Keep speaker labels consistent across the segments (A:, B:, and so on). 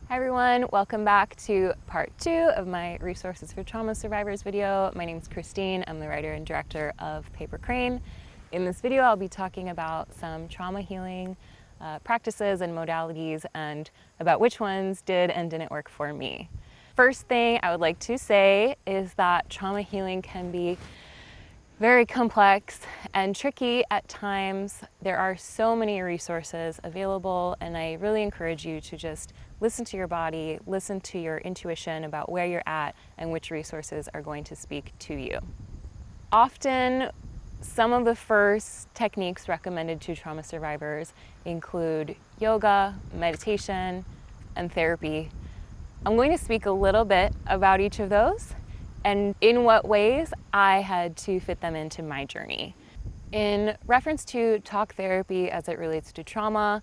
A: Hi everyone, welcome back to part 2 of my Resources for Trauma Survivors video. My name is Christine, I'm the writer and director of Paper Crane. In this video I'll be talking about some trauma healing practices and modalities and about which ones did and didn't work for me. First thing I would like to say is that trauma healing can be very complex and tricky at times. There are so many resources available, and I really encourage you to just listen to your body, listen to your intuition about where you're at and which resources are going to speak to you. Often, some of the first techniques recommended to trauma survivors include yoga, meditation, and therapy. I'm going to speak a little bit about each of those and in what ways I had to fit them into my journey. In reference to talk therapy as it relates to trauma,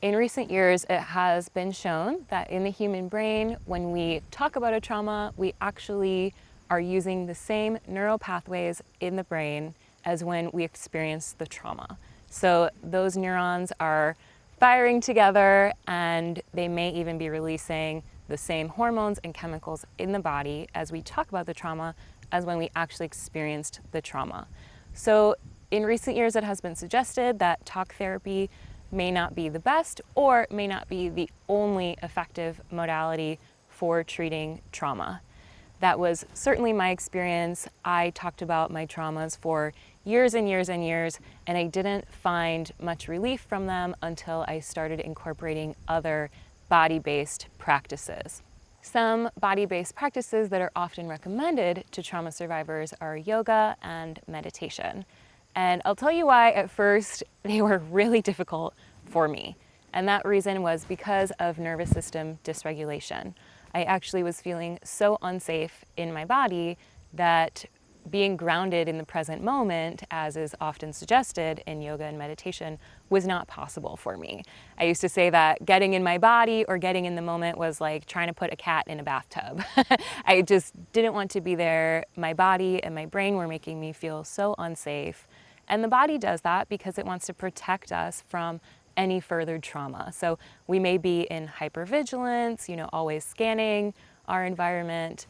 A: in recent years it has been shown that in the human brain, when we talk about a trauma, we actually are using the same neural pathways in the brain as when we experience the trauma. So those neurons are firing together and they may even be releasing the same hormones and chemicals in the body as we talk about the trauma as when we actually experienced the trauma. So in recent years, it has been suggested that talk therapy may not be the best or may not be the only effective modality for treating trauma. That was certainly my experience. I talked about my traumas for years and years and years, and I didn't find much relief from them until I started incorporating other body-based practices. Some body-based practices that are often recommended to trauma survivors are yoga and meditation. And I'll tell you why at first they were really difficult for me. And that reason was because of nervous system dysregulation. I actually was feeling so unsafe in my body that being grounded in the present moment, as is often suggested in yoga and meditation, was not possible for me. I used to say that getting in my body or getting in the moment was like trying to put a cat in a bathtub. I just didn't want to be there. My body and my brain were making me feel so unsafe. And the body does that because it wants to protect us from any further trauma. So we may be in hypervigilance, always scanning our environment.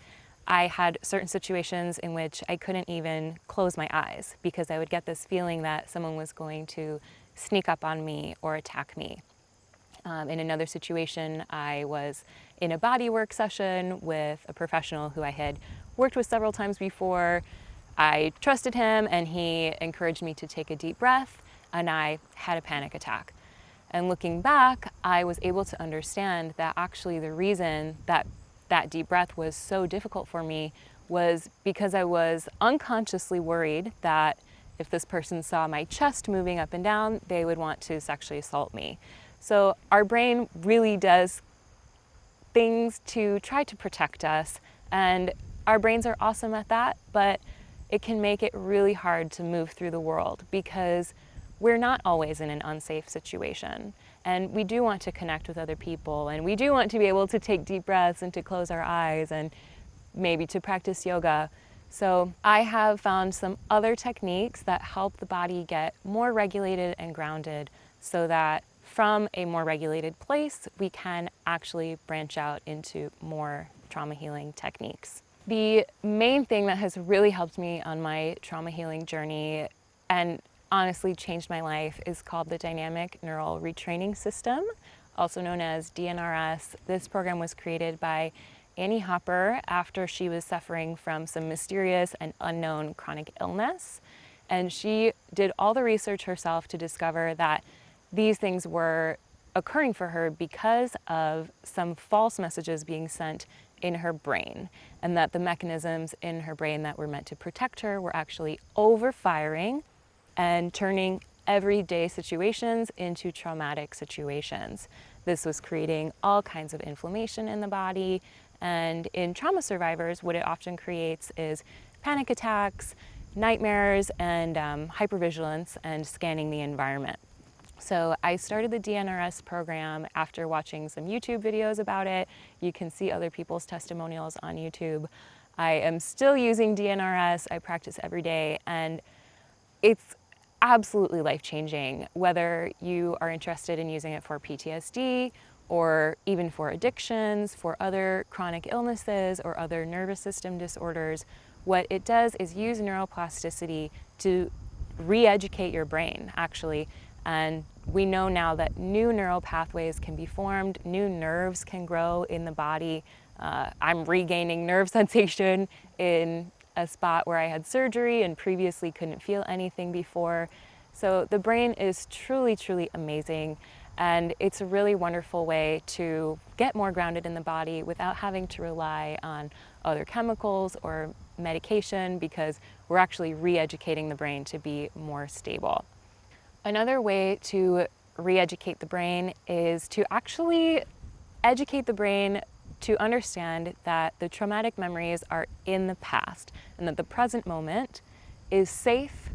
A: I had certain situations in which I couldn't even close my eyes because I would get this feeling that someone was going to sneak up on me or attack me. In another situation, I was in a bodywork session with a professional who I had worked with several times before. I trusted him and he encouraged me to take a deep breath, and I had a panic attack. And looking back, I was able to understand that actually the reason that deep breath was so difficult for me was because I was unconsciously worried that if this person saw my chest moving up and down, they would want to sexually assault me. So our brain really does things to try to protect us, and our brains are awesome at that, but it can make it really hard to move through the world because we're not always in an unsafe situation. And we do want to connect with other people, and we do want to be able to take deep breaths and to close our eyes and maybe to practice yoga. So I have found some other techniques that help the body get more regulated and grounded so that from a more regulated place, we can actually branch out into more trauma healing techniques. The main thing that has really helped me on my trauma healing journey and honestly changed my life is called the Dynamic Neural Retraining System, also known as DNRS. This program was created by Annie Hopper after she was suffering from some mysterious and unknown chronic illness. And she did all the research herself to discover that these things were occurring for her because of some false messages being sent in her brain, and that the mechanisms in her brain that were meant to protect her were actually overfiring and turning everyday situations into traumatic situations. This was creating all kinds of inflammation in the body, and in trauma survivors, what it often creates is panic attacks, nightmares, and hypervigilance and scanning the environment. So I started the DNRS program after watching some YouTube videos about it. You can see other people's testimonials on YouTube. I am still using DNRS. I practice every day, and it's absolutely life-changing, whether you are interested in using it for PTSD or even for addictions, for other chronic illnesses or other nervous system disorders, what it does is use neuroplasticity to re-educate your brain, actually. And we know now that new neural pathways can be formed, new nerves can grow in the body. I'm regaining nerve sensation in a spot where I had surgery and previously couldn't feel anything before. So the brain is truly, truly amazing. And it's a really wonderful way to get more grounded in the body without having to rely on other chemicals or medication, because we're actually re-educating the brain to be more stable. Another way to re-educate the brain is to actually educate the brain to understand that the traumatic memories are in the past and that the present moment is safe.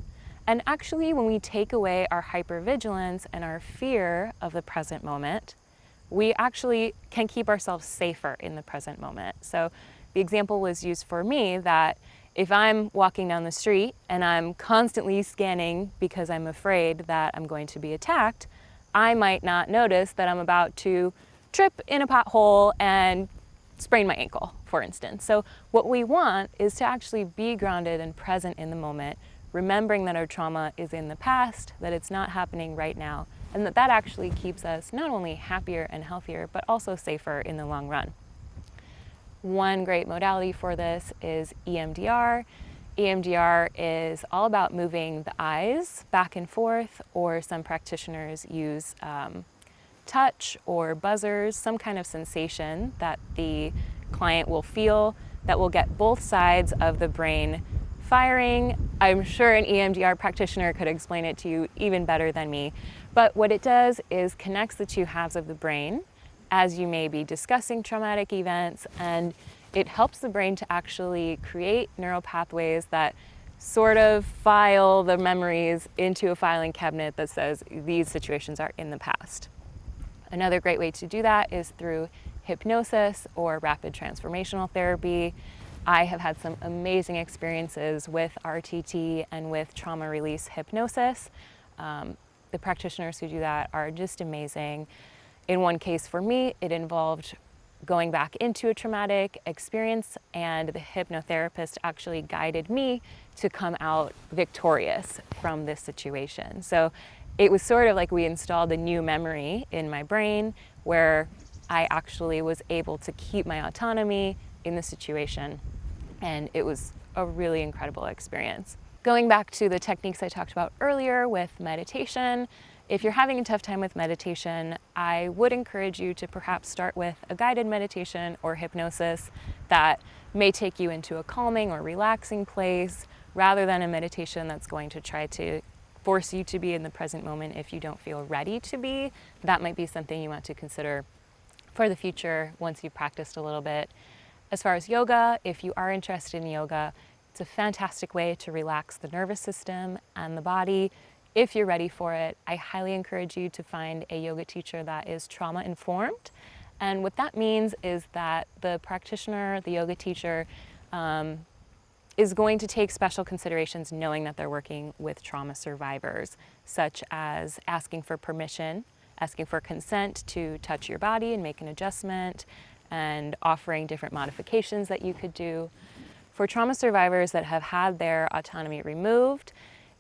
A: And actually, when we take away our hypervigilance and our fear of the present moment, we actually can keep ourselves safer in the present moment. So the example was used for me that if I'm walking down the street and I'm constantly scanning because I'm afraid that I'm going to be attacked, I might not notice that I'm about to trip in a pothole and sprain my ankle, for instance. So what we want is to actually be grounded and present in the moment, remembering that our trauma is in the past, that it's not happening right now, and that actually keeps us not only happier and healthier, but also safer in the long run. One great modality for this is EMDR. EMDR is all about moving the eyes back and forth, or some practitioners use touch or buzzers, some kind of sensation that the client will feel that will get both sides of the brain firing. I'm sure an EMDR practitioner could explain it to you even better than me. But what it does is connects the two halves of the brain as you may be discussing traumatic events, and it helps the brain to actually create neural pathways that sort of file the memories into a filing cabinet that says these situations are in the past. Another great way to do that is through hypnosis or rapid transformational therapy. I have had some amazing experiences with RTT and with trauma release hypnosis. The practitioners who do that are just amazing. In one case for me, it involved going back into a traumatic experience, and the hypnotherapist actually guided me to come out victorious from this situation. So it was sort of like we installed a new memory in my brain where I actually was able to keep my autonomy in the situation, and it was a really incredible experience. Going back to the techniques I talked about earlier with meditation, if you're having a tough time with meditation, I would encourage you to perhaps start with a guided meditation or hypnosis that may take you into a calming or relaxing place, rather than a meditation that's going to try to force you to be in the present moment if you don't feel ready to be. That might be something you want to consider for the future once you've practiced a little bit. As far as yoga, if you are interested in yoga, it's a fantastic way to relax the nervous system and the body. If you're ready for it, I highly encourage you to find a yoga teacher that is trauma informed. And what that means is that the practitioner, the yoga teacher, is going to take special considerations knowing that they're working with trauma survivors, such as asking for permission, asking for consent to touch your body and make an adjustment, and offering different modifications that you could do. For trauma survivors that have had their autonomy removed,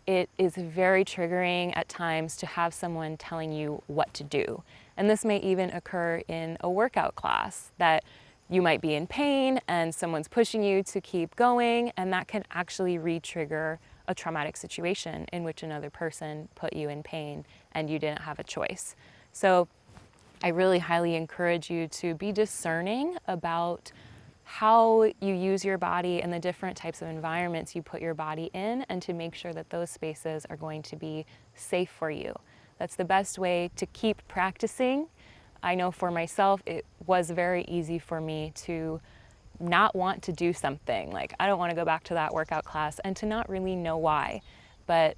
A: it is very triggering at times to have someone telling you what to do. And this may even occur in a workout class, that you might be in pain and someone's pushing you to keep going, and that can actually re-trigger a traumatic situation in which another person put you in pain and you didn't have a choice. So I really highly encourage you to be discerning about how you use your body and the different types of environments you put your body in, and to make sure that those spaces are going to be safe for you. That's the best way to keep practicing. I know for myself, it was very easy for me to not want to do something. Like, I don't want to go back to that workout class, and to not really know why. But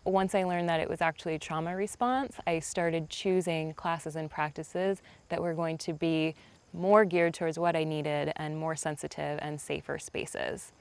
A: once I learned that it was actually a trauma response, I started choosing classes and practices that were going to be more geared towards what I needed and more sensitive and safer spaces.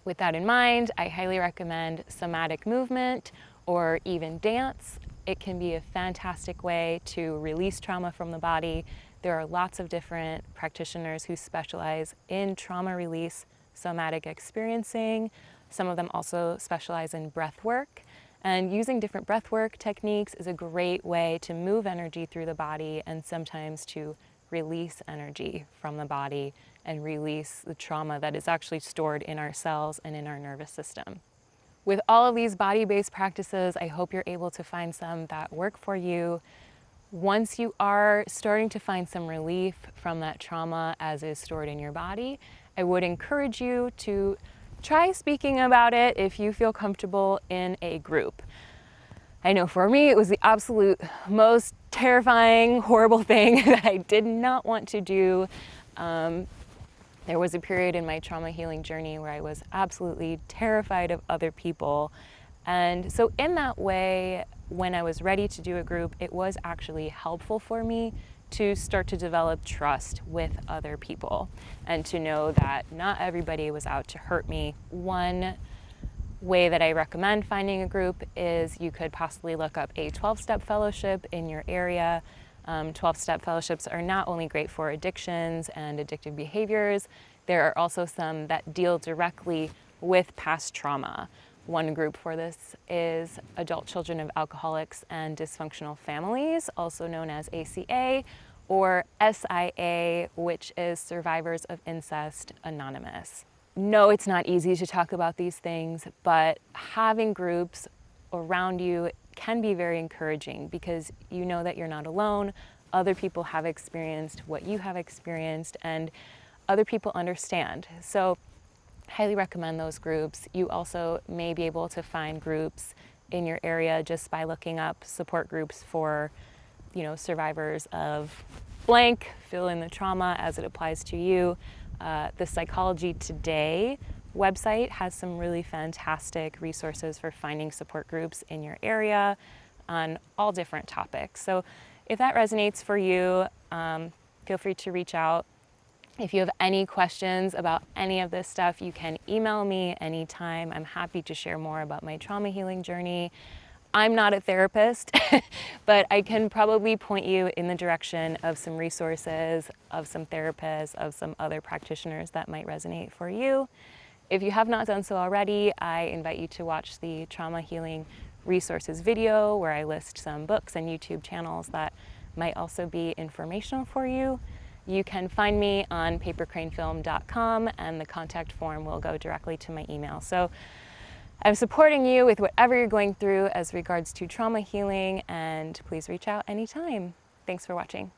A: With that in mind, I highly recommend somatic movement or even dance. it can be a fantastic way to release trauma from the body. There are lots of different practitioners who specialize in trauma release, somatic experiencing. Some of them also specialize in breath work. And using different breath work techniques is a great way to move energy through the body and sometimes to release energy from the body and release the trauma that is actually stored in our cells and in our nervous system. With all of these body-based practices, I hope you're able to find some that work for you. Once you are starting to find some relief from that trauma as is stored in your body, I would encourage you to try speaking about it if you feel comfortable in a group. I know for me, it was the absolute most terrifying, horrible thing that I did not want to do. There was a period in my trauma healing journey where I was absolutely terrified of other people. And so in that way, when I was ready to do a group, it was actually helpful for me to start to develop trust with other people and to know that not everybody was out to hurt me. One way that I recommend finding a group is you could possibly look up a 12-step fellowship in your area. 12-step fellowships are not only great for addictions and addictive behaviors, there are also some that deal directly with past trauma. One group for this is Adult Children of Alcoholics and Dysfunctional Families, also known as ACA, or SIA, which is Survivors of Incest Anonymous. No, it's not easy to talk about these things, but having groups around you can be very encouraging because you know that you're not alone. Other people have experienced what you have experienced, and other people understand. So highly recommend those groups. You also may be able to find groups in your area just by looking up support groups for, survivors of blank, fill in the trauma as it applies to you. The Psychology Today website has some really fantastic resources for finding support groups in your area on all different topics. So if that resonates for you, feel free to reach out. If you have any questions about any of this stuff, you can email me anytime. I'm happy to share more about my trauma healing journey. I'm not a therapist, but I can probably point you in the direction of some resources, of some therapists, of some other practitioners that might resonate for you. If you have not done so already, I invite you to watch the Trauma Healing Resources video where I list some books and YouTube channels that might also be informational for you. You can find me on papercranefilm.com and the contact form will go directly to my email. So I'm supporting you with whatever you're going through as regards to trauma healing, and please reach out anytime. Thanks for watching.